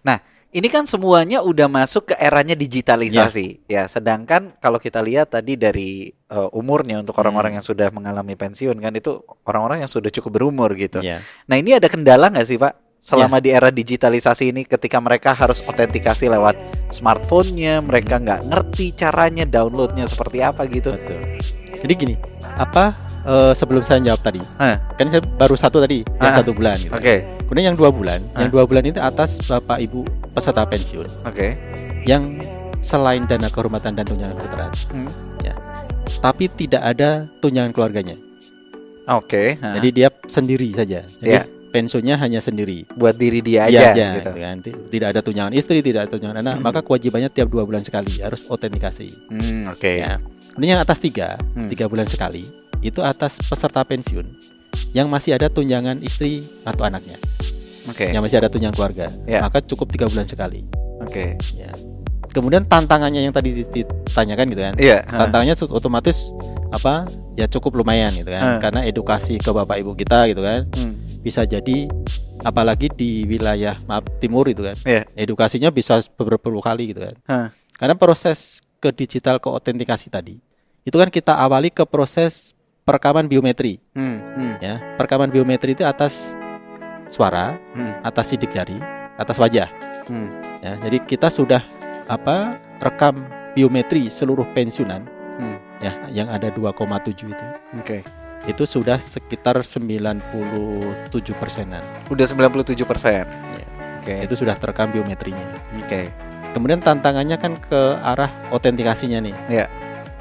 Nah, ini kan semuanya udah masuk ke eranya digitalisasi ya. Sedangkan kalau kita lihat tadi dari umurnya untuk orang-orang yang sudah mengalami pensiun kan itu orang-orang yang sudah cukup berumur gitu. Ya, Nah, ini ada kendala nggak sih Pak? ya, Selama di era digitalisasi ini ketika mereka harus otentikasi lewat smartphone-nya, mereka nggak ngerti caranya downloadnya seperti apa gitu. betul. Jadi gini, sebelum saya jawab tadi, Hah, kan saya baru satu tadi, yang ah, 1 bulan gitu. oke, Kemudian yang 2 bulan, Ah. yang 2 bulan itu atas bapak ibu peserta pensiun oke. yang selain dana kehormatan dan tunjangan veteran, Hmm, ya, tapi tidak ada tunjangan keluarganya. Oke, ah. Jadi dia sendiri saja. Jadi Ya. pensiunnya hanya sendiri. Buat diri dia Dia aja aja, gitu. gitu kan. Tidak ada tunjangan istri, tidak ada tunjangan anak, maka kewajibannya tiap 2 bulan sekali harus otentikasi. Oke. Ya. Kemudian yang atas 3 Hmm. 3 bulan sekali itu atas peserta pensiun yang masih ada tunjangan istri atau anaknya, Oke. yang masih ada tunjangan keluarga, Ya. maka cukup 3 bulan sekali. Oke. Ya. Kemudian tantangannya yang tadi ditanyakan gitu kan, Iya. tantangannya otomatis ya cukup lumayan gitu kan, karena edukasi ke bapak ibu kita gitu kan, bisa jadi apalagi di wilayah timur itu kan, Iya. edukasinya bisa beberapa kali gitu kan. Hah. Karena proses ke digital ke autentikasi tadi itu kan kita awali ke proses perekaman biometri, ya. Perekaman biometri itu atas suara, atas sidik jari, atas wajah, ya. Jadi kita sudah rekam biometri seluruh pensiunan, ya, yang ada 2,7 itu. Oke. Itu sudah sekitar 97%-an. Udah 97%. Ya. Oke. Itu sudah terekam biometrinya. Oke. Kemudian tantangannya kan ke arah autentikasinya nih. Iya.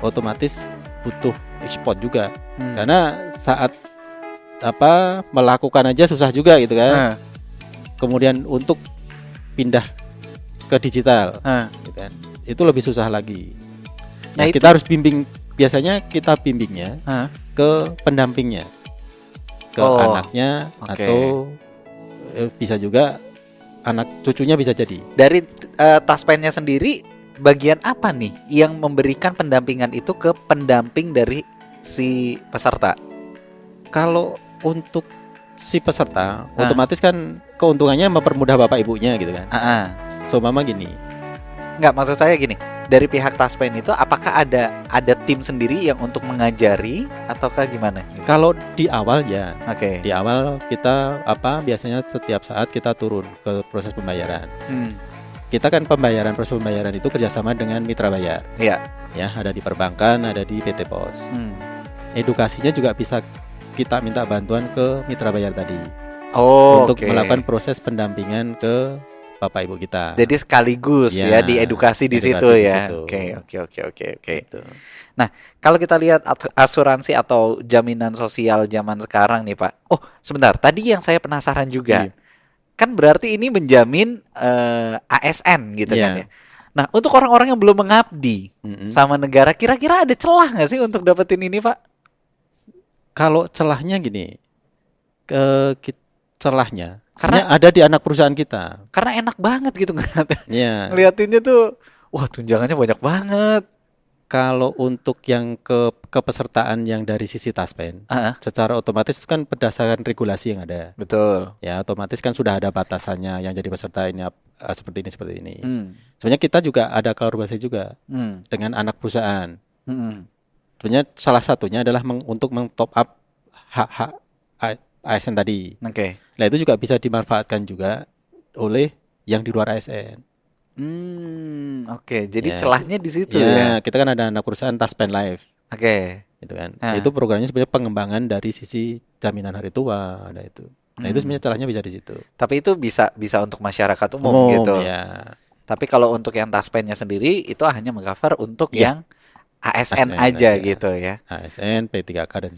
Otomatis butuh ekspor juga. Hmm. Karena saat melakukan aja susah juga gitu kan. Hah. Kemudian untuk pindah ke digital, Hah. gitu kan, itu lebih susah lagi. Nah, Nah, kita harus bimbing. Biasanya kita bimbingnya Hah. ke pendampingnya, ke Oh, anaknya, oke. atau bisa juga anak cucunya bisa jadi. Dari taspennya sendiri bagian apa nih yang memberikan pendampingan itu ke pendamping dari si peserta? Kalau untuk si peserta, otomatis kan keuntungannya mempermudah bapak ibunya gitu kan. So mama gini, Nggak, maksud saya gini, dari pihak taspen itu apakah ada tim sendiri yang untuk mengajari ataukah gimana? kalau di awal ya, Oke. di awal kita biasanya setiap saat kita turun ke proses pembayaran. Kita kan proses pembayaran itu kerjasama dengan mitra bayar. Iya. Ya, ada di perbankan, ada di PT Pos. Edukasinya juga bisa kita minta bantuan ke mitra bayar tadi untuk Oke. melakukan proses pendampingan ke bapak ibu kita. Jadi sekaligus Ya, ya diedukasi di edukasi situ di ya. situ. Oke. Gitu. Nah, kalau kita lihat asuransi atau jaminan sosial zaman sekarang nih Pak. Oh, sebentar. Tadi yang saya penasaran juga. Iya. Kan berarti ini menjamin ASN gitu kan Iya. ya. Nah, untuk orang-orang yang belum mengabdi Mm-mm. sama negara, kira-kira ada celah nggak sih untuk dapetin ini Pak? Kalau celahnya gini, celahnya Karena- karena ada di anak perusahaan kita. Karena enak banget gitu Ya, ngeliatinnya tuh. Wah, tunjangannya banyak banget. kalau untuk yang kepesertaan yang dari sisi Taspen, secara otomatis itu kan berdasarkan regulasi yang ada. Betul. Ya, otomatis kan sudah ada batasannya yang jadi peserta ini seperti ini. Hmm. Sebenarnya kita juga ada kolaborasi juga Hmm. dengan anak perusahaan. Hmm. Sebenarnya salah satunya adalah untuk meng-top up hak-hak ASN tadi. Oke. Nah, itu juga bisa dimanfaatkan juga oleh yang di luar ASN. Oke. Jadi Ya. celahnya di situ Ya, ya. kita kan ada anak perusahaan Taspen Life, Oke. gitu kan. Ah. Itu programnya sebenarnya pengembangan dari sisi jaminan hari tua, ada itu. Nah, itu sebenarnya celahnya bisa di situ. Tapi itu bisa untuk masyarakat umum gitu. Ya. Tapi kalau untuk yang taspennya sendiri itu hanya mengcover untuk Iya. yang ASN ASN aja aja. gitu ya. ASN, P3K dan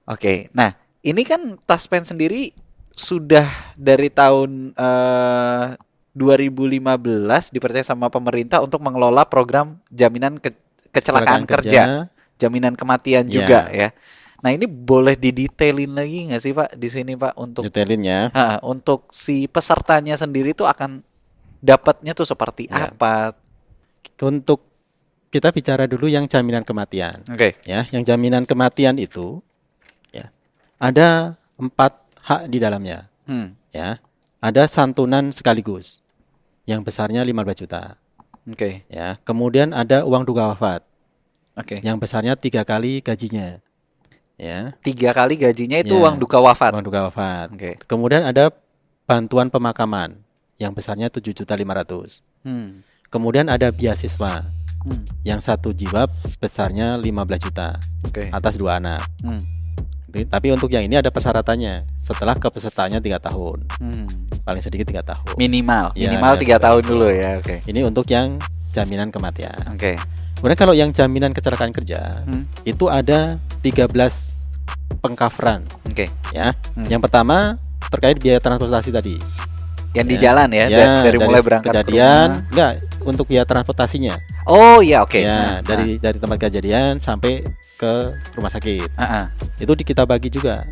Oke. Nah, ini kan taspen sendiri sudah dari tahun 2015 dipercaya sama pemerintah untuk mengelola program jaminan kecelakaan kerja, jaminan kematian Ya. juga ya. Nah, ini boleh didetailin lagi nggak sih Pak di sini Pak untuk detailin ya. untuk si pesertanya sendiri tuh akan dapatnya tuh seperti Ya. apa? Untuk kita bicara dulu yang jaminan kematian. Oke. Ya, yang jaminan kematian itu ya ada 4 hak di dalamnya. Ya, ada santunan sekaligus. yang besarnya 15 juta. Oke. Ya, kemudian ada uang duka wafat Oke. yang besarnya 3 kali gajinya. Ya, 3 kali gajinya itu Ya. uang duka wafat. uang duka wafat. Oke. Kemudian ada bantuan pemakaman yang besarnya 7.500.000. Kemudian ada beasiswa yang 1 jiwa besarnya 15 juta Oke. atas 2 anak. Tapi untuk yang ini ada persyaratannya. Setelah kepesertaannya 3 tahun, paling sedikit 3 tahun. Minimal, Ya, minimal 3 seperti tahun itu. dulu ya. Oke. Ini untuk yang jaminan kematian. Oke. Kemudian kalau yang jaminan kecelakaan kerja itu ada 13 pengcoveran. Oke. Ya, yang pertama terkait biaya transportasi tadi. Yang di jalan ya, dari mulai berangkat kejadian, ke rumah. enggak untuk biaya transportasinya. Oh iya, oke. Ya, dari tempat kejadian sampai ke rumah sakit. Itu kita bagi juga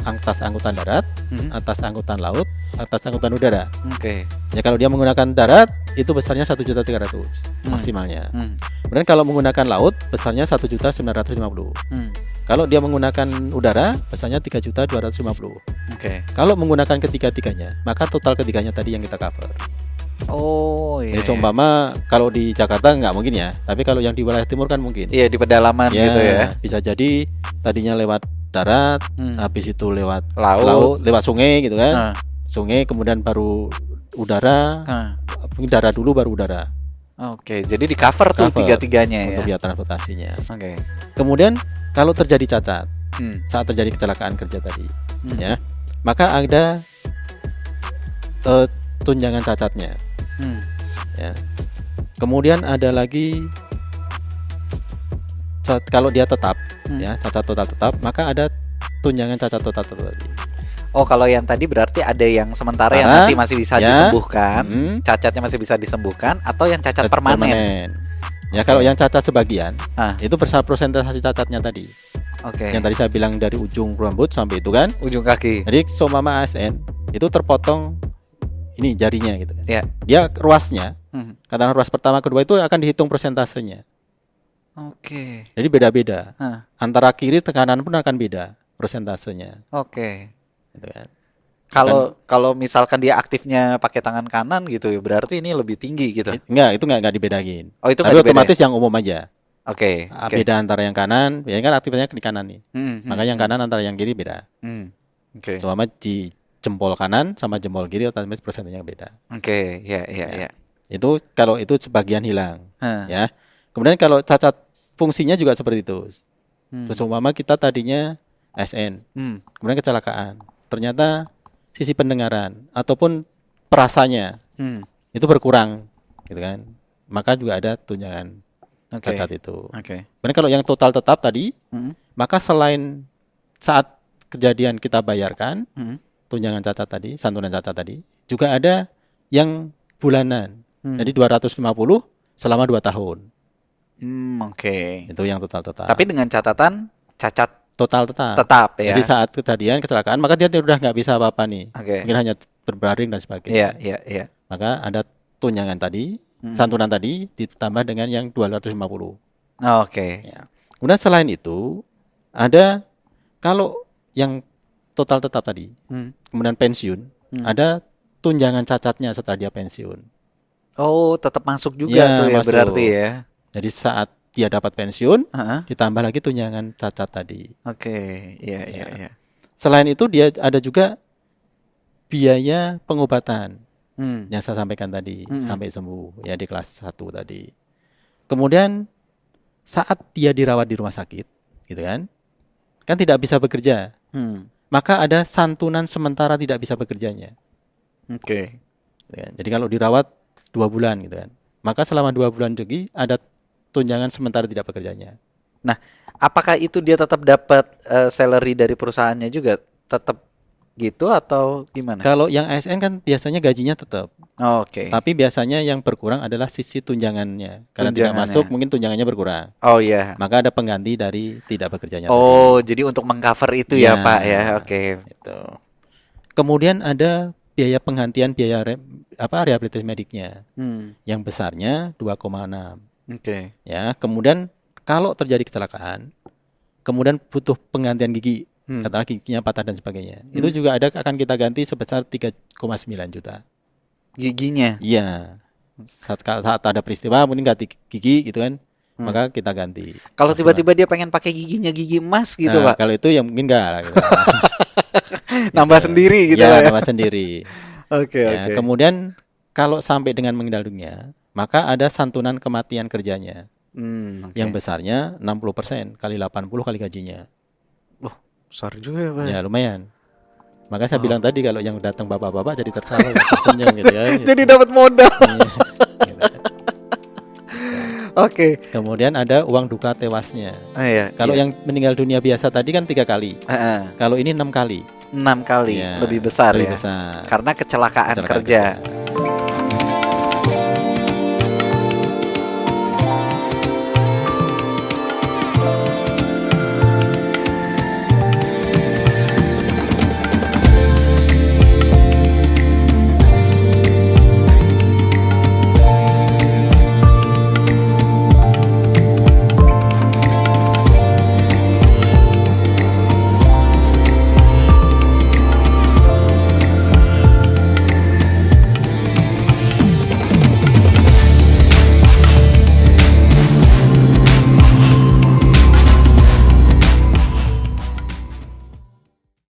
atas angkutan darat, atas angkutan laut, atas angkutan udara. Oke. Ya kalau dia menggunakan darat itu besarnya 1.300.000 maksimalnya. Kemudian kalau menggunakan laut besarnya 1.950.000. Kalau dia menggunakan udara besarnya 3.250.000. Oke. Kalau menggunakan ketiga-tiganya, maka total ketiganya tadi yang kita cover. Oh iya. Jadi seumpama kalau di Jakarta nggak mungkin ya, tapi kalau yang di wilayah timur kan mungkin. Iya, di pedalaman gitu ya. Bisa jadi tadinya lewat darat, habis itu lewat Laut. lewat sungai gitu kan. Sungai kemudian baru udara, mungkin darat dulu baru udara. Oke, jadi di cover tuh Cover tiga-tiganya ya. untuk biaya transportasinya. Oke. Kemudian kalau terjadi cacat saat terjadi kecelakaan kerja tadi, ya, maka ada tunjangan cacatnya. Ya. Kemudian ada lagi kalau dia tetap, ya cacat total tetap, maka ada tunjangan cacat total tadi. Oh, kalau yang tadi berarti ada yang sementara yang nanti masih bisa disembuhkan, cacatnya masih bisa disembuhkan, atau yang cacat permanen. Ya kalau yang cacat sebagian, itu bersama persentase cacatnya tadi. Oke. Yang tadi saya bilang dari ujung rambut sampai itu kan, ujung kaki. Jadi seumpama ASN itu terpotong ini jarinya gitu kan. Ya. Dia ruasnya, katakan ruas pertama kedua itu akan dihitung persentasenya. Oke. Jadi beda-beda. Antara kiri tekanan pun akan beda persentasenya. Oke. Gitu kan. Kalau misalkan dia aktifnya pakai tangan kanan gitu, berarti ini lebih tinggi gitu. Enggak, itu enggak dibedain. Oh, itu tapi otomatis yang umum aja. Oke. Beda antara yang kanan, ya kan aktifnya di kanan nih. Maka yang kanan antara yang kiri beda. Oke. Selama di jempol kanan sama jempol kiri otomatis persentasenya beda. Oke, ya. Itu kalau itu sebagian hilang, ya. Kemudian kalau cacat fungsinya juga seperti itu. Seumpama kita tadinya SN, kemudian kecelakaan, ternyata sisi pendengaran ataupun perasanya itu berkurang, gitu kan. Maka juga ada tunjangan cacat itu. Kemudian kalau yang total tetap tadi, maka selain saat kejadian kita bayarkan tunjangan cacat tadi, santunan cacat tadi, juga ada yang bulanan. Jadi 250 selama 2 tahun. Oke. Itu yang total tetap. Tapi dengan catatan cacat total tetap. Tetap ya. Jadi saat kejadian kecelakaan maka dia udah nggak bisa apa-apa nih. Oke. Mungkin hanya berbaring dan sebagainya. Iya. Maka ada tunjangan tadi, santunan tadi ditambah dengan yang 250. Oke. Ya. Kemudian selain itu ada kalau yang total tetap tadi, kemudian pensiun, ada tunjangan cacatnya setelah dia pensiun. Oh, tetap masuk juga tuh ya masuk. Berarti ya. Jadi saat dia dapat pensiun, ditambah lagi tunjangan cacat tadi. Oke, iya. Selain itu dia ada juga biaya pengobatan yang saya sampaikan tadi sampai sembuh ya di kelas 1 tadi. Kemudian saat dia dirawat di rumah sakit, gitu kan tidak bisa bekerja, maka ada santunan sementara tidak bisa bekerjanya. Oke. Jadi kalau dirawat 2 bulan, gitu kan, maka selama 2 bulan lagi ada tunjangan sementara tidak bekerjanya. Nah, apakah itu dia tetap dapat salary dari perusahaannya juga tetap gitu atau gimana? Kalau yang ASN kan biasanya gajinya tetap. Oke. Tapi biasanya yang berkurang adalah sisi tunjangannya. Karena tidak masuk mungkin tunjangannya berkurang. Oh iya. Maka ada pengganti dari tidak bekerjanya. Oh, tadi. Jadi untuk mengcover itu ya Pak ya. Oke. Itu. Kemudian ada biaya penggantian biaya rehabilitasi mediknya. Yang besarnya 2,6. Oke. Ya, kemudian kalau terjadi kecelakaan, kemudian butuh penggantian gigi, katakanlah giginya patah dan sebagainya. Itu juga akan kita ganti sebesar 3,9 juta. giginya. Iya. Saat ada peristiwa mungkin ganti gigi gitu kan, maka kita ganti. Kalau Maksimal. tiba-tiba dia pengen pakai giginya gigi emas gitu, Nah, Pak. kalau itu ya mungkin enggak lah gitu. Nambah sendiri gitu Ya, lah ya. nambah sendiri. Oke, Ya, oke. kemudian kalau sampai dengan meninggal dunia, maka ada santunan kematian kerjanya Oke. yang besarnya 60% kali 80 kali gajinya. Besar juga ya, Pak. Ya, lumayan. Maka saya bilang tadi kalau yang datang bapak-bapak jadi tertawa, tersenyum gitu ya. Jadi dapat modal. Iya, gitu. Oke. Kemudian ada uang duka tewasnya. Iya. Kalau yang meninggal dunia biasa tadi kan 3 kali. Heeh. Kalau ini 6 kali. 6 kali Ya, lebih besar lebih ya. besar. Karena kecelakaan Kecelakaan kerja. kerja.